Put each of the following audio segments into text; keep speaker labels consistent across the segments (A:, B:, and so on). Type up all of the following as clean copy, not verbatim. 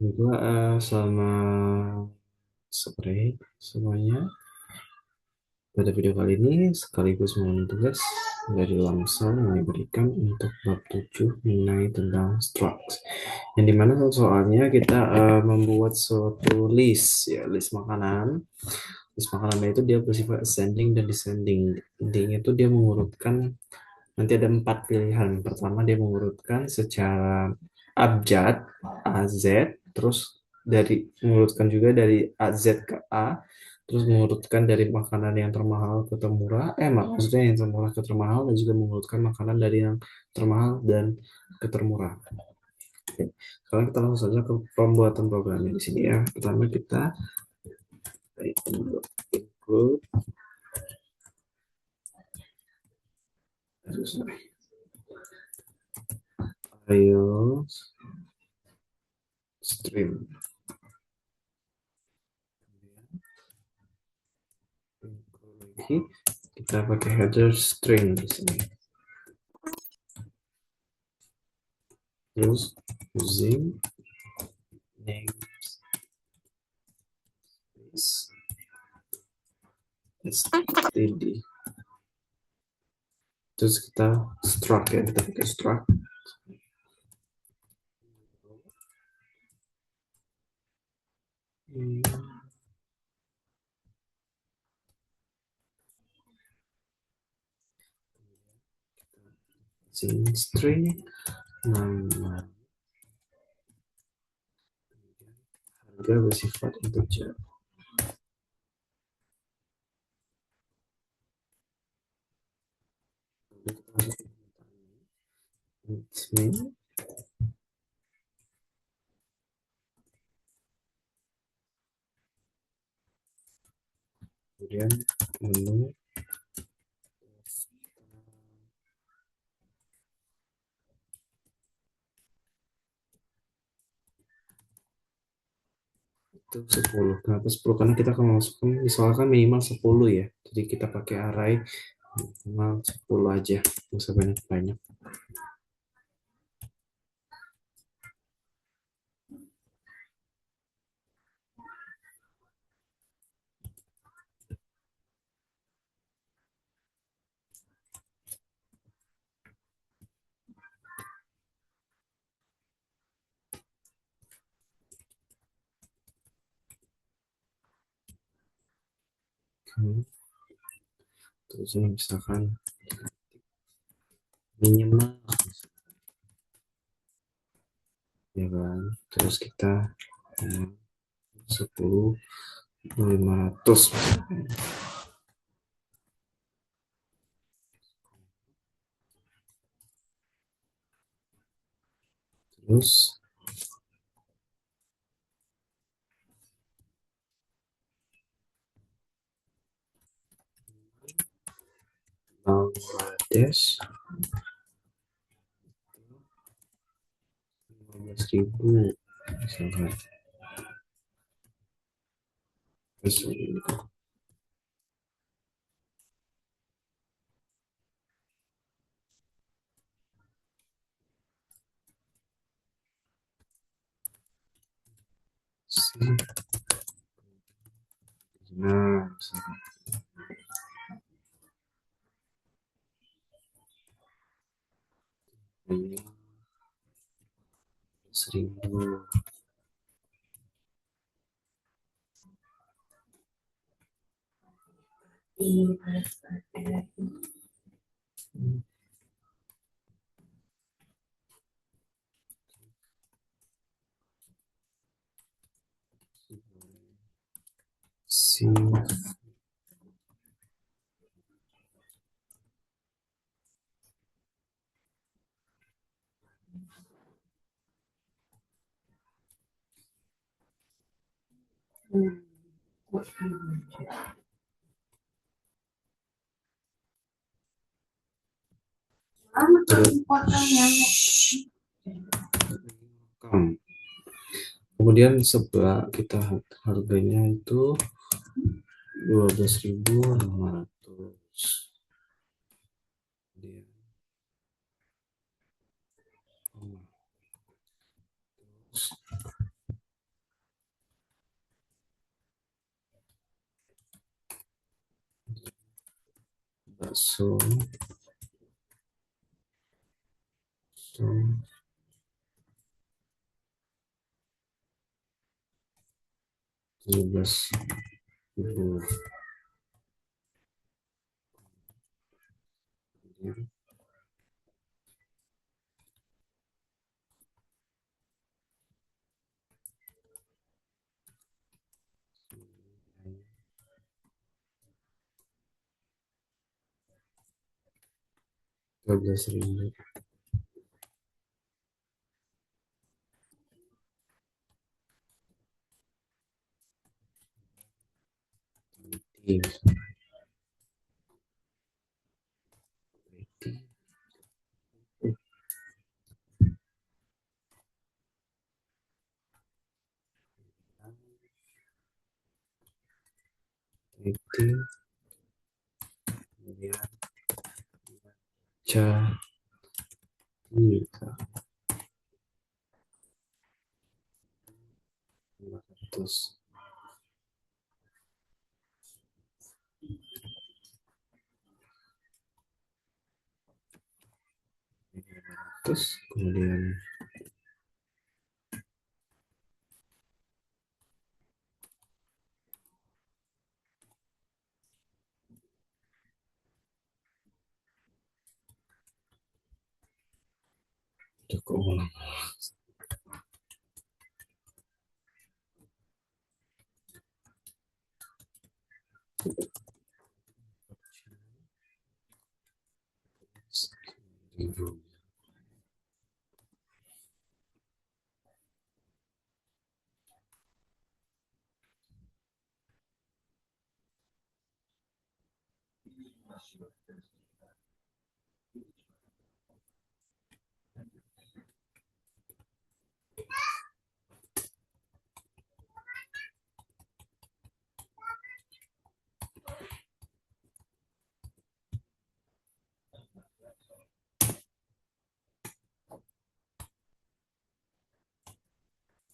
A: Juga sama sore semuanya. Pada video kali ini sekaligus tugas dari Lamsal yang diberikan untuk bab 7 mengenai tentang struct. Yang dimana soalnya kita membuat suatu list ya, list makanan. List makanannya itu dia bersifat ascending dan descending. Intinya itu dia mengurutkan nanti ada 4 pilihan. Pertama dia mengurutkan secara abjad AZ, terus dari mengurutkan juga dari AZ ke A, terus mengurutkan dari makanan yang termahal ke termurah, maksudnya yang termurah ke termahal, dan juga mengurutkan makanan dari yang termahal dan ke termurah. Oke. Sekarang kita langsung saja ke pembuatan programnya di sini ya. Pertama kita include files stream. Lagi kita pakai header string di sini. Terus using namespace std. Terus kita struct ya, kita pakai struct. String nama harga bersifat integer. Min, kemudian menu itu 10. Kenapa 10? Karena kita akan masukkan misalkan minimal 10 ya. Jadi kita pakai array minimal 10 aja. Nggak usah banyak-banyak. Terus ini misalkan minimal ya kan. Terus kita 10 500 terus Bangladesh 15.000 misalkan. Terus nah misalkan 1.000. Si kemudian sebelah kita harganya itu 12.500. bakso, so 17.000. Kemudian dua belas ribu. Kemudian baca tiga 500. Kemudian cukup ulang. Ribu.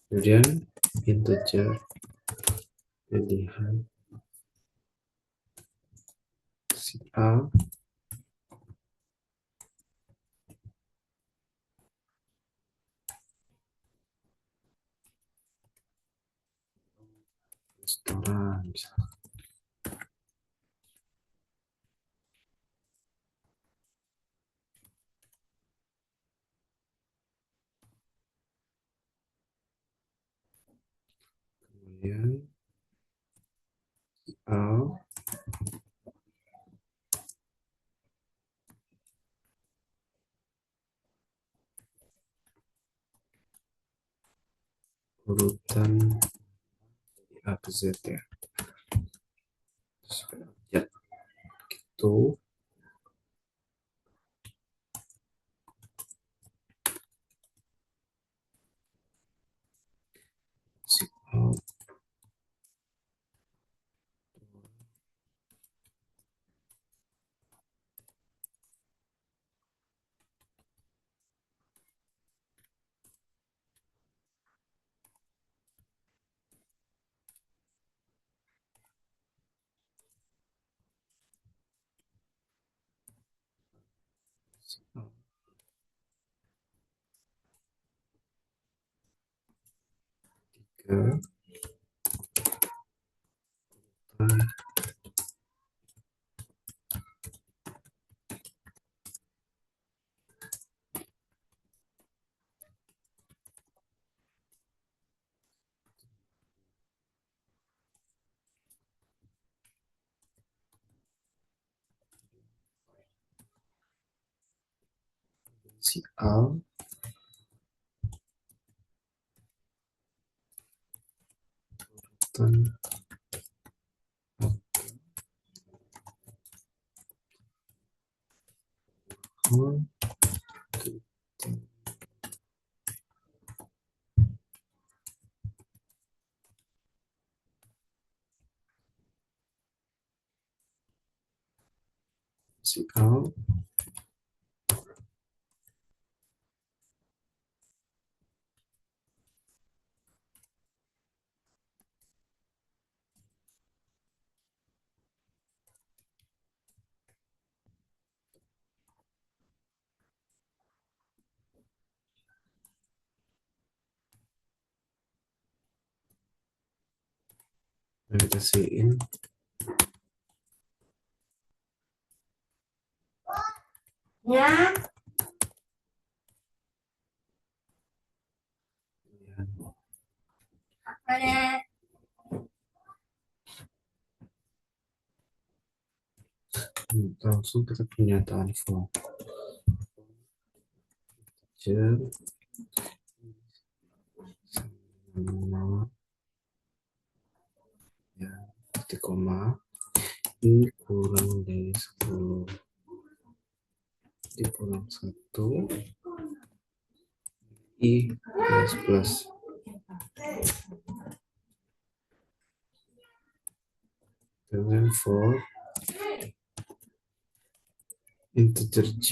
A: Kemudian integer pilihan si A restoran. Kemudian A urutan A ke Z ya. Ya, itu si A, si A ke si A urutan A, si A Nah, kita in
B: Ya, ada.
A: langsung kita pernyataan for jam sama ya titik koma I kurang dari 10 dikurang 1 I plus dengan for integer J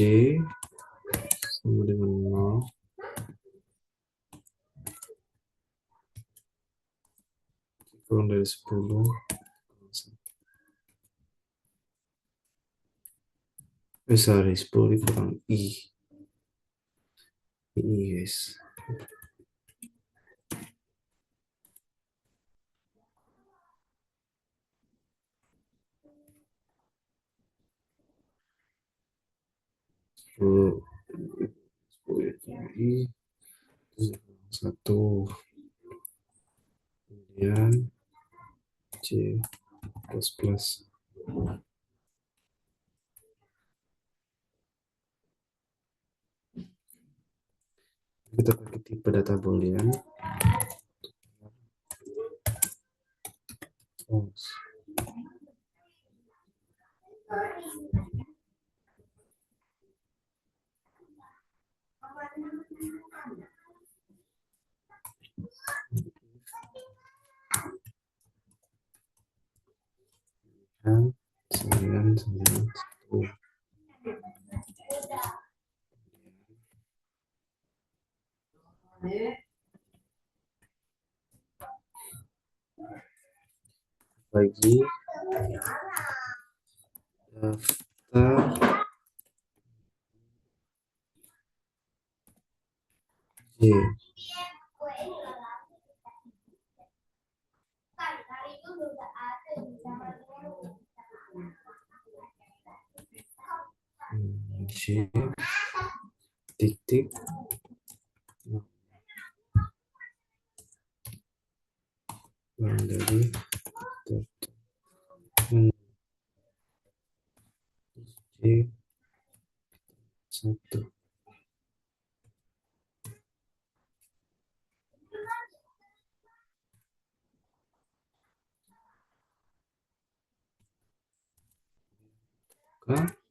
A: sama dengan 0 kurang dari 10 sorry 10 dikurang I guys 10 10 I 1 kemudian C plus kita pakai tipe data boolean false dan 991 bagi daftar J J titik kurang dari J 1 K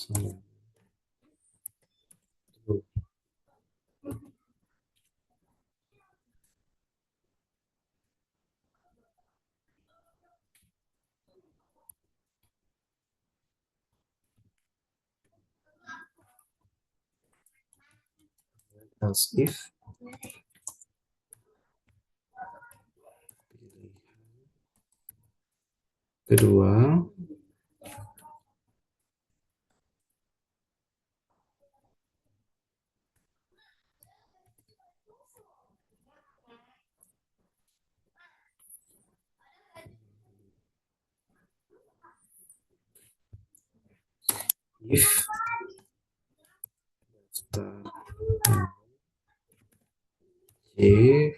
A: sama else if kedua if daftar J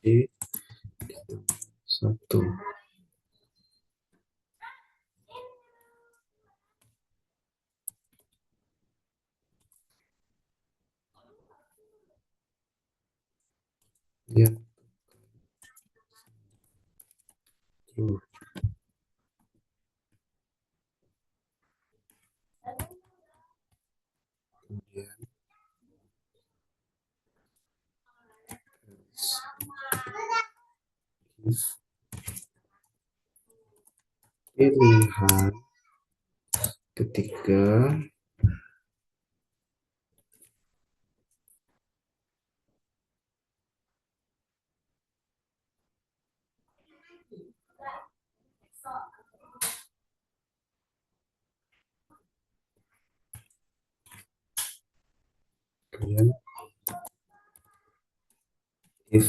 A: J 1 kemudian true kemudian else if pilihan ketiga kemudian if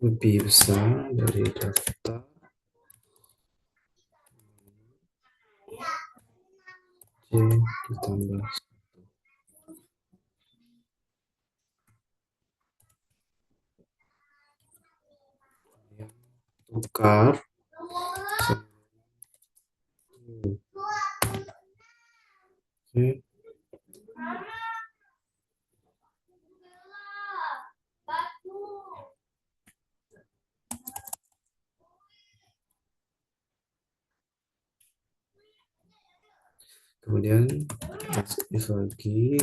A: lebih besar dari daftar C ditambah tukar C. Kemudian if lagi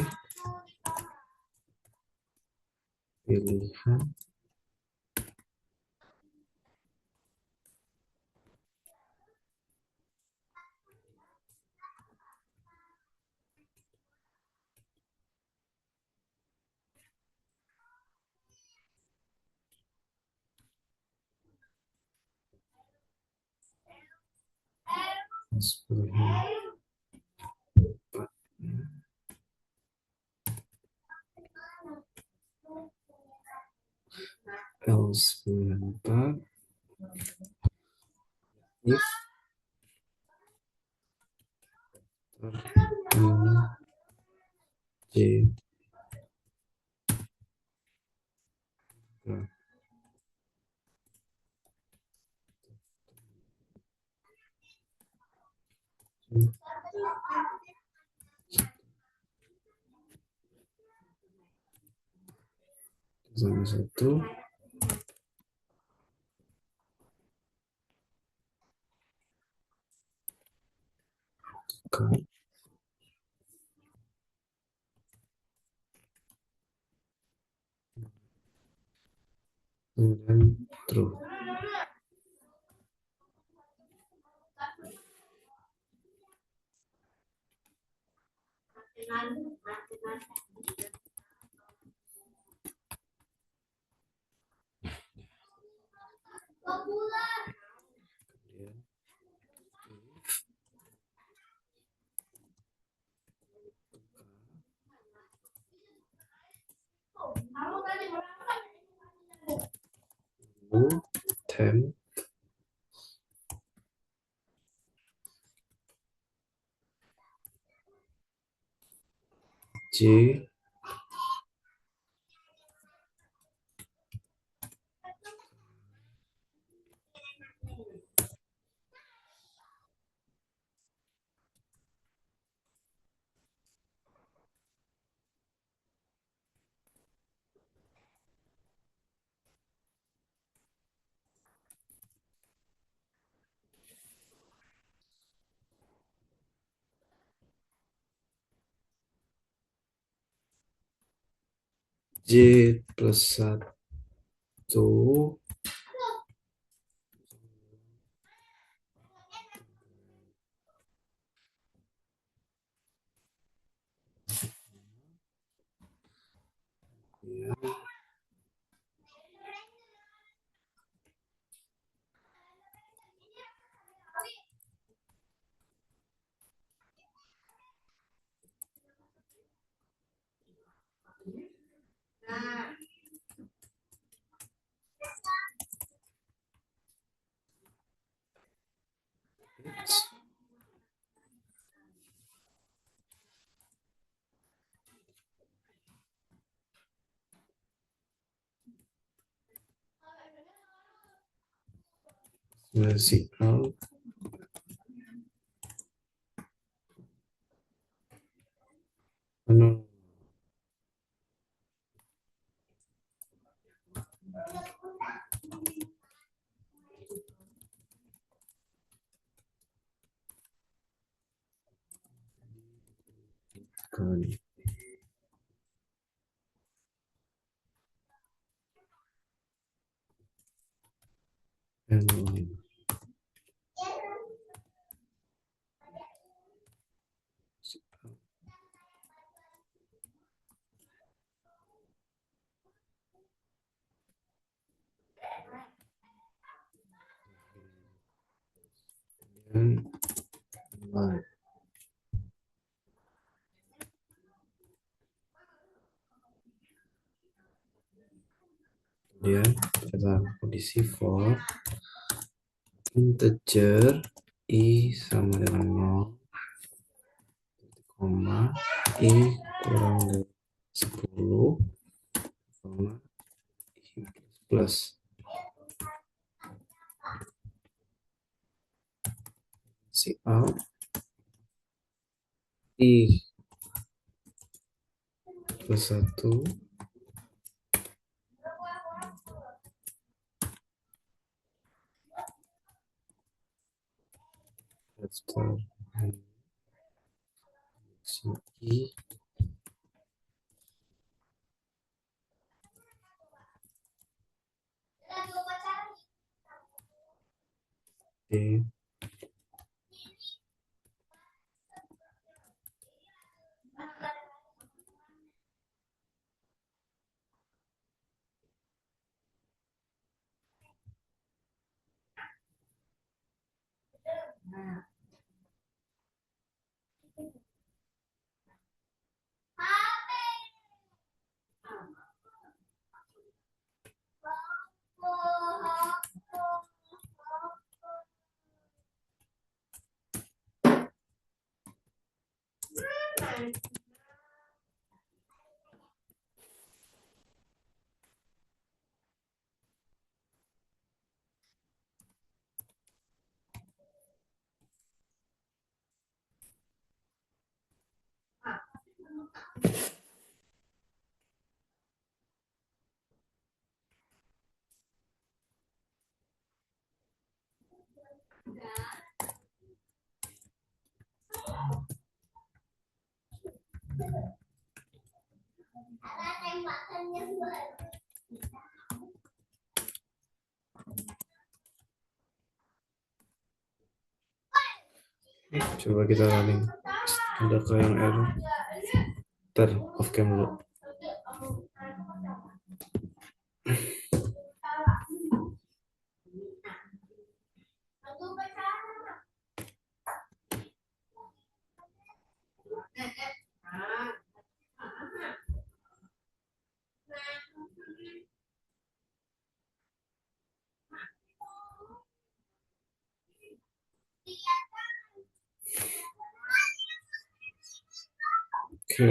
A: pilihan pilihan L94 if J sama satu ke kemudian true. Kemudian temp J J plus 1 ya, masih out nol kali yang lain. dan lain. Kemudian kita kondisi for integer i sama dengan 0, koma i kurang dari 10, koma i plus si out i plus 1 daftar si i d. Coba kita running. Adakah yang error? Ntar off cam dulu. Oke,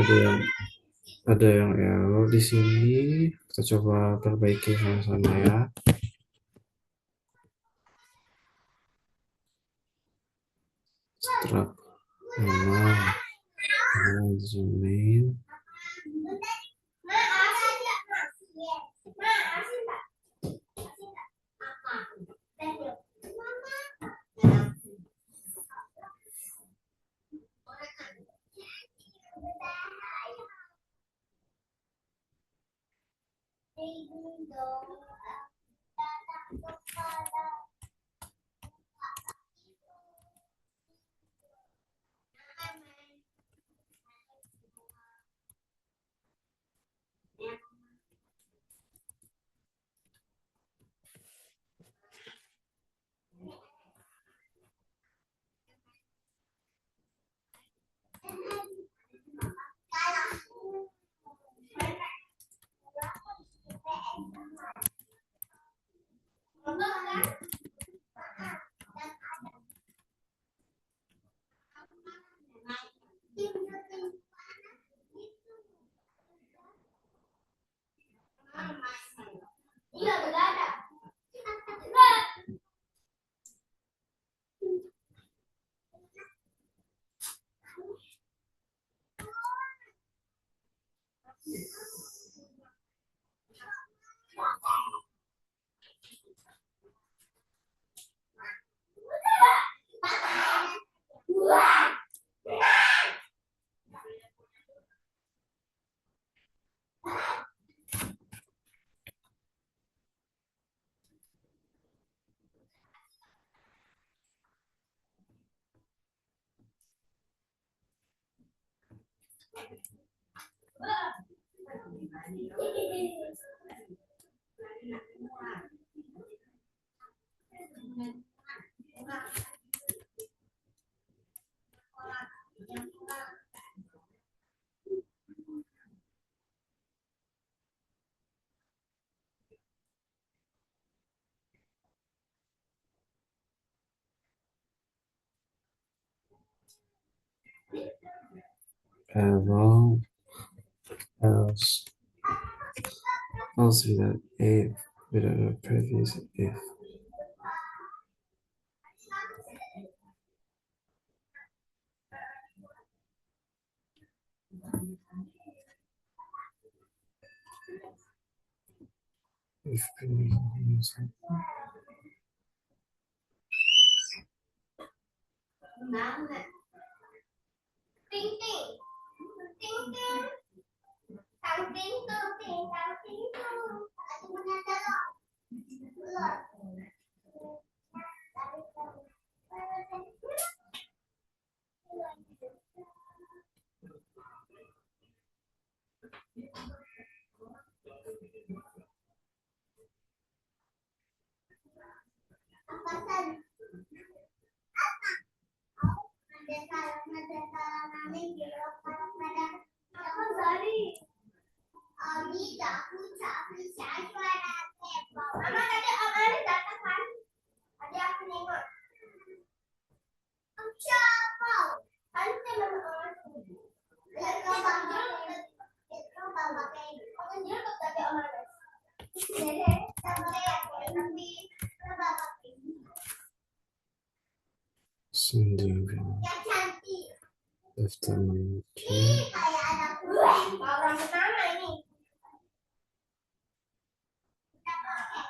A: ada yang error di sini. Kita coba perbaiki sama-sama ya. Struct nama zoom in. Long else without if without a previous if previous.
B: Ting ting, ting ting, tang ting tu ting tang ting tu. Aku punya telur. Telur. Apa san? Ada salah nanti kira pada apa sorry. Ami aku capek siapa nanti. Mama tadi Amali datang kan? Tadi aku nengok. Siapa? Kan teman orang. Lihat kau bangga. Kau bangga kayak. Kau dia kau tadi Amali. Jadi sampai aku nanti kau bangga.
A: Sendiri
B: Yang cantik.
A: daftar menuju
B: Kayak anak orang pertama ini. Kita pakai.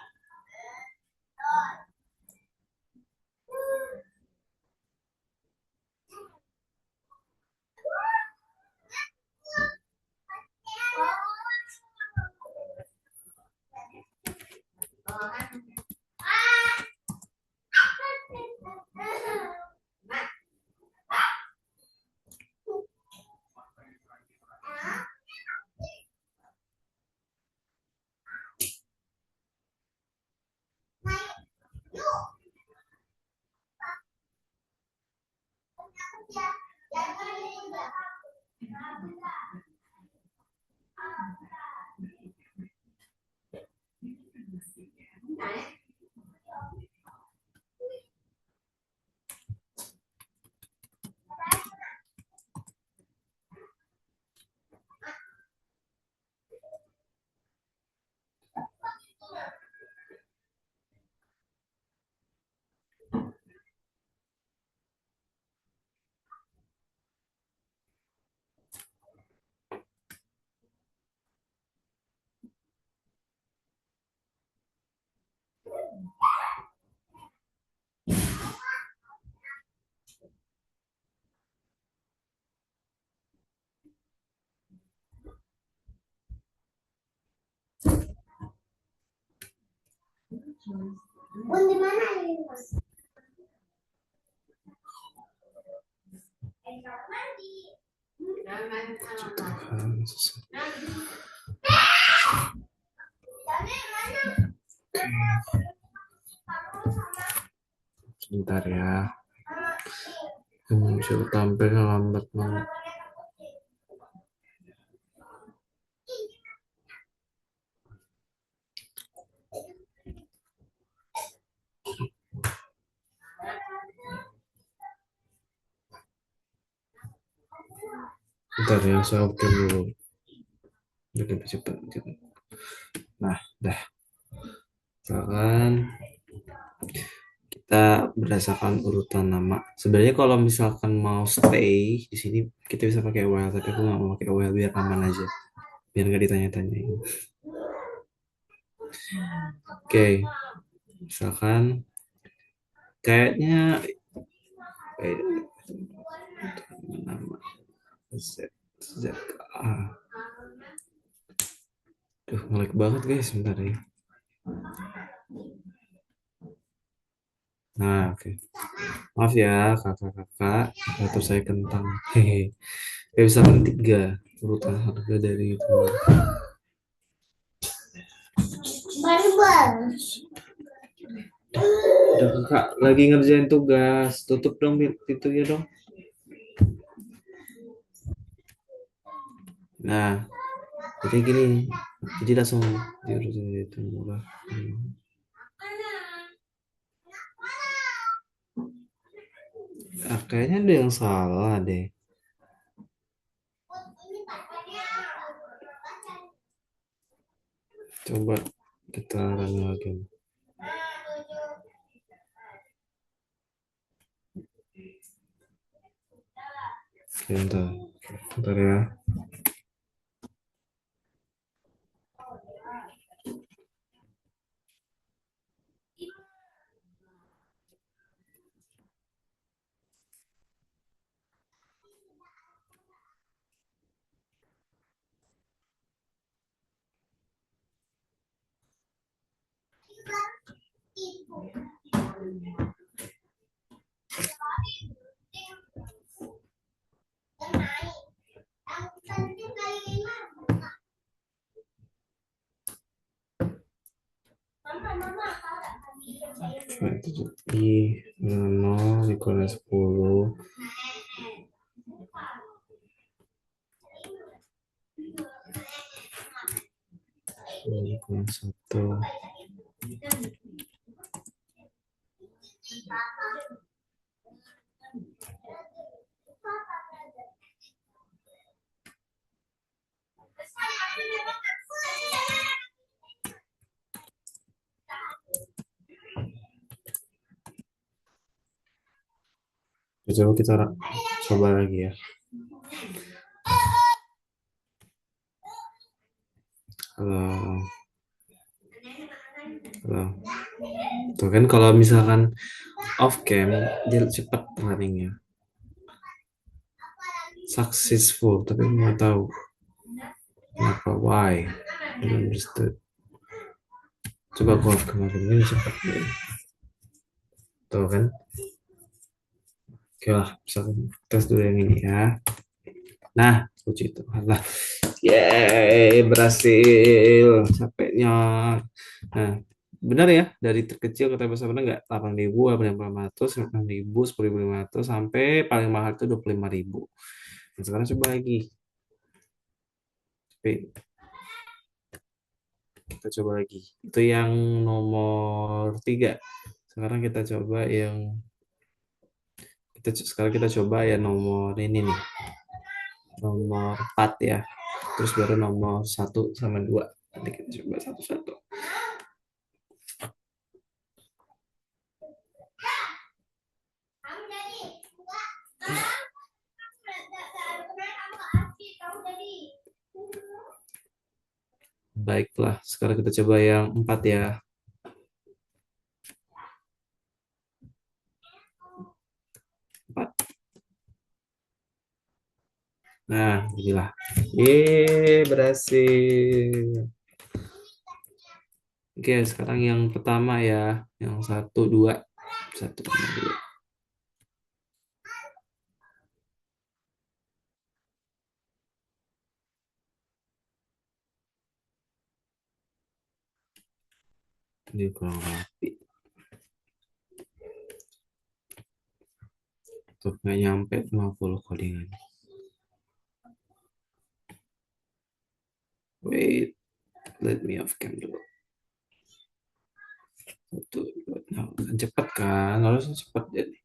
B: Di mana ini mas? Kamar mandi.
A: Tuhan sebentar ya, muncul tampil lambat banget. Bentar ya, saya oke dulu. Lebih cepat. Nah, dah. Sekarang kita berdasarkan urutan nama. Sebenarnya kalau misalkan mau stay di sini kita bisa pakai while, tapi aku nggak mau pakai while biar aman aja, biar nggak ditanya-tanyain. Oke, misalkan kayaknya nama Z A. Duh, ngelag banget guys, sebentar ya. Nah, oke. Maaf ya kakak-kakak, atau saya kentang. Hehe. Kayak bisa tiga urutan harga dari itu. Udah kakak lagi ngerjain tugas, tutup dong pintunya dong. Nah, jadi gini, jadi langsung diurusin itu murah. Kayaknya ada yang salah deh. Coba kita run lagi. Bentar, bentar ya. Itu I 0 dikurangi 10 dikurangi 1. Coba kita coba lagi ya. Halo, halo. Tuh kan kalau misalkan off cam dia cepat runningnya, successful, tapi nggak tahu kenapa, why, don't understood. Coba gua off cam lagi, ini cepat ya. Tuh kan. Oke lah, misalkan tes dulu yang ini ya. Nah, puji Tuhan lah. Yeay, berhasil. Capeknya. Nah, benar ya, dari terkecil kata bahasa benar nggak? 8.000, 8.500, 9.000, 10.500, sampai paling mahal itu 25.000. Nah, sekarang coba lagi. Tapi kita coba lagi. Itu yang nomor 3. Sekarang kita coba yang sekarang kita coba ya nomor ini nih. Nomor 4 ya. Terus baru nomor 1 sama 2. Nanti kita coba satu-satu. Baiklah, sekarang kita coba yang 4 ya. Nah, inilah. Berhasil. Oke, sekarang yang pertama ya. Yang 1, 2. 1, 2. Ini kurang rapi. Tuh, nggak nyampe 50 codingan. Wait, let me off cam dulu. Satu, dua. Nah, cepat kan? Harusnya cepat jadi.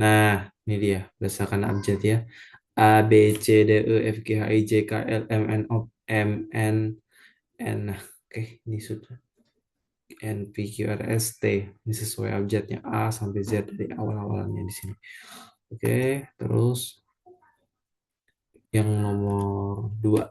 A: Nah, ini dia. Berdasarkan abjad ya. A, B, C, D, E, F, G, H, I, J, K, L, M, N, O, M, N, N. Nah, oke, ini sudah. N, P, Q, R, S, T. Ini sesuai abjadnya A sampai Z dari awal-awalannya di sini. Oke, terus yang nomor 2.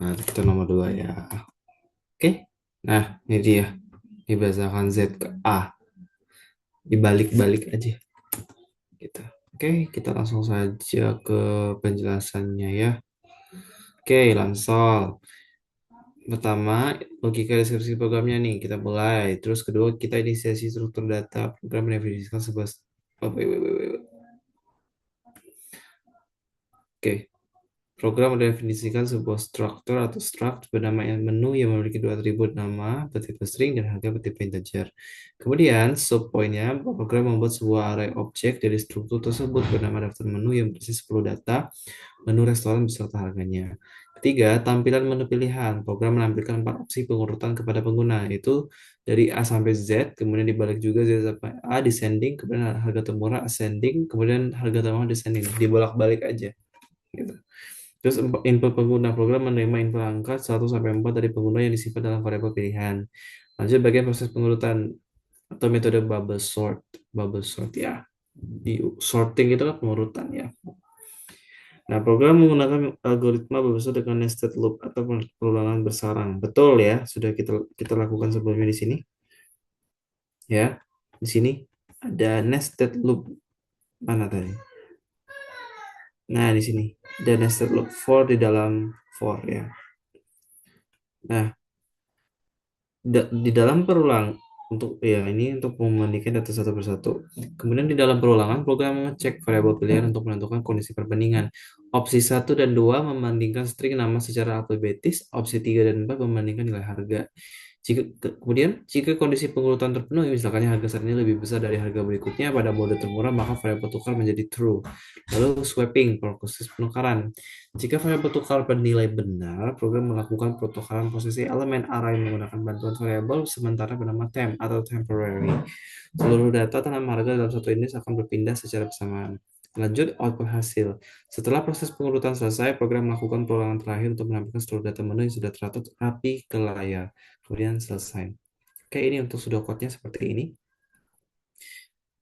A: Nah, kita nomor 2 ya. Oke. Nah, ini dia. Dibahasakan Z ke A. Dibalik-balik aja. Gitu. Oke, kita langsung saja ke penjelasannya ya. Oke, langsung. Pertama, logika deskripsi programnya nih, kita mulai. Terus kedua, kita inisiasi struktur data program mendefinisikan sebuah. Oh, wait. Oke, Program mendefinisikan sebuah struktur atau struct bernama menu yang memiliki dua atribut nama bertipe string dan harga bertipe integer. Kemudian, subpointnya, program membuat sebuah array objek dari struktur tersebut bernama daftar menu yang berisi 10 data menu restoran beserta harganya. Ketiga, tampilan menu pilihan. Program menampilkan 4 opsi pengurutan kepada pengguna, yaitu dari A sampai Z, kemudian dibalik juga Z sampai A, descending, kemudian harga termurah ascending, kemudian harga termahal descending. Dibolak-balik aja. Gitu. Terus input pengguna program menerima info angka 1 sampai 4 dari pengguna yang disimpan dalam variabel pilihan. Lanjut bagian proses pengurutan atau metode bubble sort. Bubble sort ya. Di sorting itu kan pengurutan ya. Nah, program menggunakan algoritma berusaha dengan nested loop atau perulangan bersarang. Betul ya, sudah kita lakukan sebelumnya di sini. Ya, di sini ada nested loop mana tadi? Nah, di sini ada nested loop for di dalam for ya. Nah, di dalam perulang untuk ya ini untuk membandingkan data satu persatu. Kemudian di dalam perulangan program mengecek variabel pilihan untuk menentukan kondisi perbandingan. Opsi 1 dan 2 membandingkan string nama secara alfabetis, opsi 3 dan 4 membandingkan nilai harga. Kemudian, jika kondisi pengurutan terpenuhi, misalkan harga saat ini lebih besar dari harga berikutnya pada mode termurah, maka variabel tukar menjadi true. Lalu swapping, proses penukaran. Jika variabel tukar bernilai benar, program melakukan pertukaran posisi elemen array menggunakan bantuan variabel sementara bernama temp atau temporary. Seluruh data tanam harga dalam satu indeks akan berpindah secara bersamaan. Lanjut, output hasil. Setelah proses pengurutan selesai, program melakukan perulangan terakhir untuk menampilkan seluruh data menu yang sudah teratur rapi ke layar. Kemudian selesai. Oke, ini untuk pseudocode-nya seperti ini.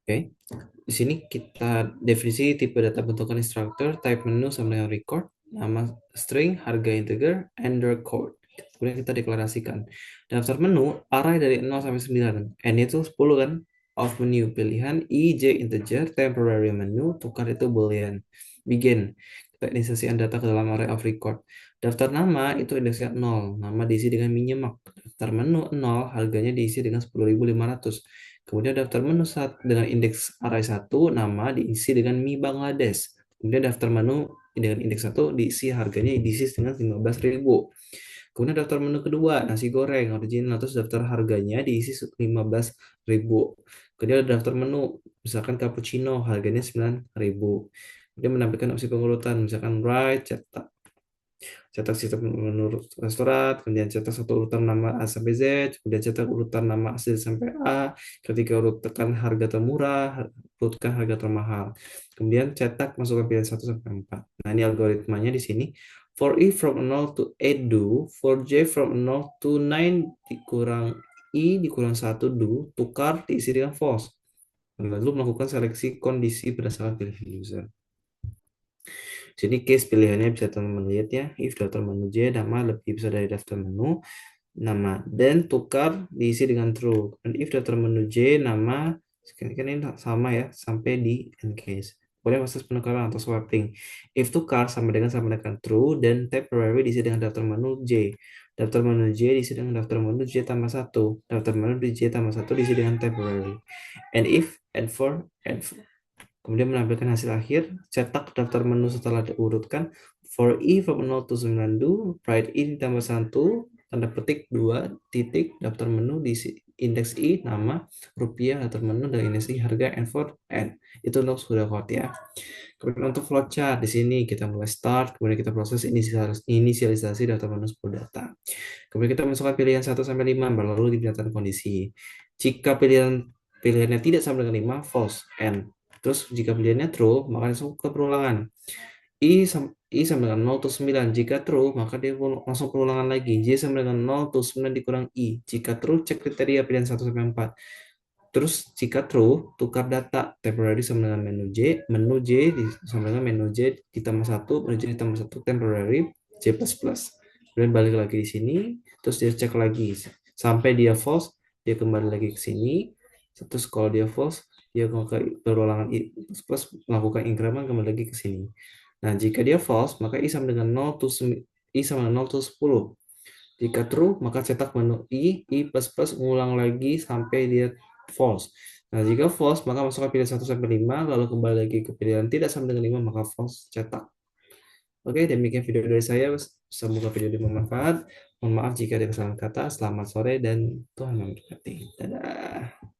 A: Oke, di sini kita definisi tipe data bentukan instructor, type menu sama dengan record, nama string, harga integer, ender code. Kemudian kita deklarasikan. Daftar menu, array dari 0 sampai 9. N itu 10 kan? Of menu, pilihan I, J integer, temporary menu, tukar itu boolean. Begin. Kita inisiasikan data ke dalam array of record. Daftar nama itu indeksnya 0. Nama diisi dengan minimak. Daftar menu 0, harganya diisi dengan 10.500. Kemudian daftar menu dengan indeks array 1, nama diisi dengan Mi Bangladesh. Kemudian daftar menu dengan indeks 1 diisi harganya diisi dengan 15.000. Kemudian daftar menu kedua, nasi goreng original, terus daftar harganya diisi 15.000. Kemudian ada daftar menu, misalkan cappuccino, harganya 9.000. Kemudian menampilkan opsi pengurutan, misalkan right, cetak sistem menurut restoran, kemudian cetak satu urutan nama A sampai Z, kemudian cetak urutan nama Z sampai A, ketika urutkan harga termurah, urutkan harga termahal. Kemudian cetak masukkan pilihan 1 sampai 4. Nah, ini algoritmanya di sini. For I from 0 to 8 do, for J from 0 to 9 dikurang I dikurang 1 do, tukar diisi dengan false. Lalu melakukan seleksi kondisi berdasarkan pilihan user. Sini case pilihannya bisa teman-teman lihat ya. If daftar menu J nama lebih besar dari daftar menu nama dan tukar diisi dengan true. Dan if daftar menu J nama kan ini sama ya sampai di end case. Kemudian proses penukaran atau swapping. If tukar sama dengan true dan temporary diisi dengan daftar menu J. Daftar menu J diisi dengan daftar menu J tambah 1. Daftar menu J tambah 1 diisi dengan temporary. And if, and for, and for. Kemudian menampilkan hasil akhir, cetak daftar menu setelah diurutkan. For I from 0 to 9 do, write I ditambah 1, tanda petik 2, titik, daftar menu di indeks I, nama, rupiah, daftar menu, dan indeks I, harga, and for, N. Itu untuk pseudocode ya. Kemudian untuk flowchart, di sini kita mulai start, kemudian kita proses inisialisasi daftar menu 10 data. Kemudian kita masukkan pilihan 1 sampai 5, lalu dinyatakan kondisi. Jika pilihannya tidak sama dengan 5, false, N. Terus jika pilihannya true, maka langsung ke perulangan. I sama dengan 0 to 9. Jika true, maka dia langsung perulangan lagi. J sama dengan 0 to 9 dikurang I. Jika true, cek kriteria pilihan 1 sampai 4. Terus jika true, tukar data. Temporary sama dengan menu J sama dengan menu J ditambah 1, menu J ditambah 1, temporary, J++. Kemudian balik lagi di sini, terus dia cek lagi. Sampai dia false, dia kembali lagi ke sini. Terus kalau dia false, dia ke perulangan I plus melakukan increment kembali lagi ke sini. Nah, jika dia false, maka I sama dengan 0 to I sama dengan 0 to 10. Jika true, maka cetak menu I plus plus ulang lagi sampai dia false. Nah, jika false, maka masukkan pilihan 1 sampai 5, lalu kembali lagi ke pilihan tidak sama dengan 5, maka false cetak. Oke, demikian video dari saya. Semoga video ini bermanfaat. Mohon maaf jika ada kesalahan kata. Selamat sore dan Tuhan memberkati. Dadah.